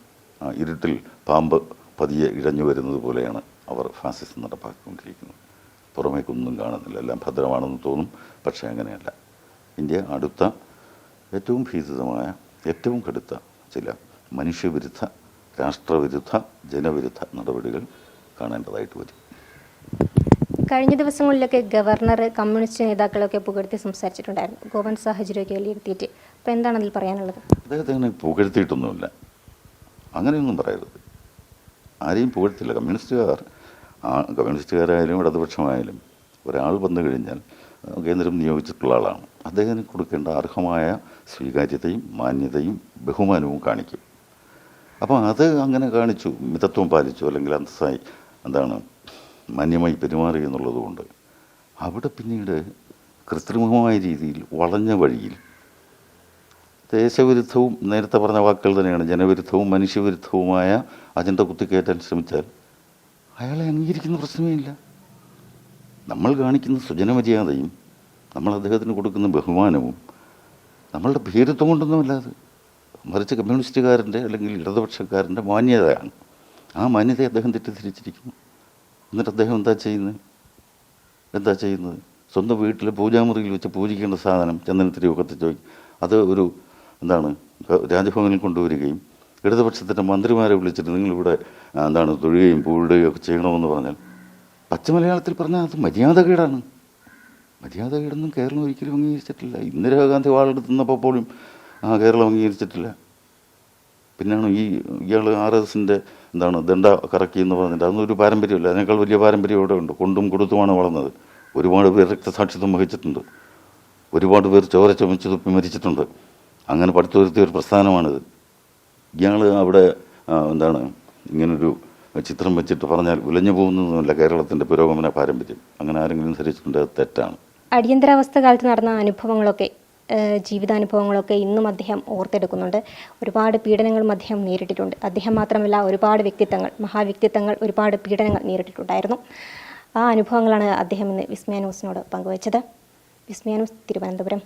ഇരുട്ടിൽ പാമ്പ് പതിയെ ഇഴഞ്ഞു വരുന്നത് പോലെയാണ് അവർ ഫാസിസം നടപ്പാക്കിക്കൊണ്ടിരിക്കുന്നത്. പുറമേക്കൊന്നും കാണുന്നില്ല, എല്ലാം ഭദ്രമാണെന്ന് തോന്നും. പക്ഷേ അങ്ങനെയല്ല. ഇന്ത്യ അടുത്ത ഏറ്റവും ഭീതിതമായ, ഏറ്റവും കടുത്ത ചില മനുഷ്യവിരുദ്ധ, രാഷ്ട്രവിരുദ്ധ, ജനവിരുദ്ധ നടപടികൾ കാണേണ്ടതായിട്ട് വരും. കഴിഞ്ഞ ദിവസങ്ങളിലൊക്കെ ഗവർണർ കമ്മ്യൂണിസ്റ്റ് നേതാക്കളൊക്കെ പുകഴ്ത്തി സംസാരിച്ചിട്ടുണ്ടായിരുന്നു. ഗോവൻ സാഹചര്യമൊക്കെ വിലയിരുത്തിയിട്ട്. അപ്പോൾ എന്താണ് അതിൽ പറയാനുള്ളത്? അദ്ദേഹത്തെ അങ്ങനെ പുകഴ്ത്തിയിട്ടൊന്നുമില്ല. അങ്ങനെയൊന്നും പറയരുത്. ആരെയും പുകഴ്ത്തില്ല. കമ്മ്യൂണിസ്റ്റുകാരായാലും ഇടതുപക്ഷമായാലും ഒരാൾ വന്നു കഴിഞ്ഞാൽ കേന്ദ്രം നിയോഗിച്ചിട്ടുള്ള ആളാണ്. അദ്ദേഹത്തിന് കൊടുക്കേണ്ട അർഹമായ സ്വീകാര്യതയും മാന്യതയും ബഹുമാനവും കാണിക്കും. അപ്പോൾ അത് അങ്ങനെ കാണിച്ചു, മിതത്വം പാലിച്ചു, അല്ലെങ്കിൽ അന്തസ്സായി മാന്യമായി പെരുമാറി എന്നുള്ളതുകൊണ്ട് അവിടെ പിന്നീട് കൃത്രിമമായ രീതിയിൽ വളഞ്ഞ വഴിയിൽ ദേശവിരുദ്ധവും, നേരത്തെ പറഞ്ഞ വാക്കുകൾ തന്നെയാണ്, ജനവിരുദ്ധവും മനുഷ്യവിരുദ്ധവുമായ അജണ്ട കുത്തിക്കയറ്റാൻ ശ്രമിച്ചാൽ അയാളെ അംഗീകരിക്കുന്ന പ്രശ്നമേ ഇല്ല. നമ്മൾ കാണിക്കുന്ന സ്വജനമര്യാദയും നമ്മൾ അദ്ദേഹത്തിന് കൊടുക്കുന്ന ബഹുമാനവും നമ്മളുടെ ഭീരുത്വം കൊണ്ടൊന്നുമല്ലാതെ, മറിച്ച് കമ്മ്യൂണിസ്റ്റുകാരൻ്റെ അല്ലെങ്കിൽ ഇടതുപക്ഷക്കാരൻ്റെ മാന്യതയാണ്. ആ മാന്യതയെ അദ്ദേഹം തെറ്റിദ്ധരിച്ചിരിക്കുന്നു. എന്നിട്ട് അദ്ദേഹം എന്താ ചെയ്യുന്നത്? സ്വന്തം വീട്ടിലെ പൂജാമുറിയിൽ വെച്ച് പൂജിക്കേണ്ട സാധനം ചന്ദനത്തിരിയൊക്കെ കത്തിച്ച് വയ്ക്കും. അത് ഒരു രാജഭവനിൽ കൊണ്ടുവരികയും ഇടതുപക്ഷത്തിൻ്റെ മന്ത്രിമാരെ വിളിച്ചിട്ട് നിങ്ങളിവിടെ തൊഴുകയും പൂഴുകയും ഒക്കെ ചെയ്യണമെന്ന് പറഞ്ഞാൽ പച്ച മലയാളത്തിൽ പറഞ്ഞാൽ അത് മര്യാദകേടാണ്. മര്യാദകേടൊന്നും കേരളം ഒരിക്കലും അംഗീകരിച്ചിട്ടില്ല. ഇന്ദിരാഗാന്ധി വാളെടുത്ത് നിന്നപ്പോൾ പോലും കേരളം അംഗീകരിച്ചിട്ടില്ല. പിന്നെയാണ് ഇയാൾ RSSൻ്റെ ദണ്ഡ കറക്കി എന്ന് പറഞ്ഞിട്ട് അതൊന്നും പാരമ്പര്യമില്ല. അതിനേക്കാൾ വലിയ പാരമ്പര്യം ഇവിടെ ഉണ്ട്. കൊണ്ടും കൊടുത്തുമാണ് വളർന്നത്. ഒരുപാട് പേർ രക്തസാക്ഷിത്വം വഹിച്ചിട്ടുണ്ട്. ഒരുപാട് പേർ ചോര ചുമച്ച് തുപ്പി മരിച്ചിട്ടുണ്ട്. അങ്ങനെ പടുത്തുയർത്തിയ ഒരു പ്രസ്ഥാനമാണിത്. ഇയാൾ അവിടെ ഇങ്ങനൊരു ചിത്രം വെച്ചിട്ട് പറഞ്ഞാൽ ഉലഞ്ഞു പോകുന്നതൊന്നുമല്ല കേരളത്തിൻ്റെ പുരോഗമന പാരമ്പര്യം. അങ്ങനെ ആരെങ്കിലും ധരിച്ചിട്ടുണ്ട്, അത് തെറ്റാണ്. അടിയന്തരാവസ്ഥ കാലത്ത് നടന്ന അനുഭവങ്ങളൊക്കെ, ജീവിതാനുഭവങ്ങളൊക്കെ ഇന്നും അദ്ദേഹം ഓർത്തെടുക്കുന്നുണ്ട്. ഒരുപാട് പീഡനങ്ങളും അദ്ദേഹം നേരിട്ടിട്ടുണ്ട്. അദ്ദേഹം മാത്രമല്ല, ഒരുപാട് മഹാവ്യക്തിത്വങ്ങൾ ഒരുപാട് പീഡനങ്ങൾ നേരിട്ടിട്ടുണ്ടായിരുന്നു. ആ അനുഭവങ്ങളാണ് അദ്ദേഹം ഇന്ന് വിസ്മയ ന്യൂസിനോട് പങ്കുവച്ചത്. വിസ്മയ ന്യൂസ്, തിരുവനന്തപുരം.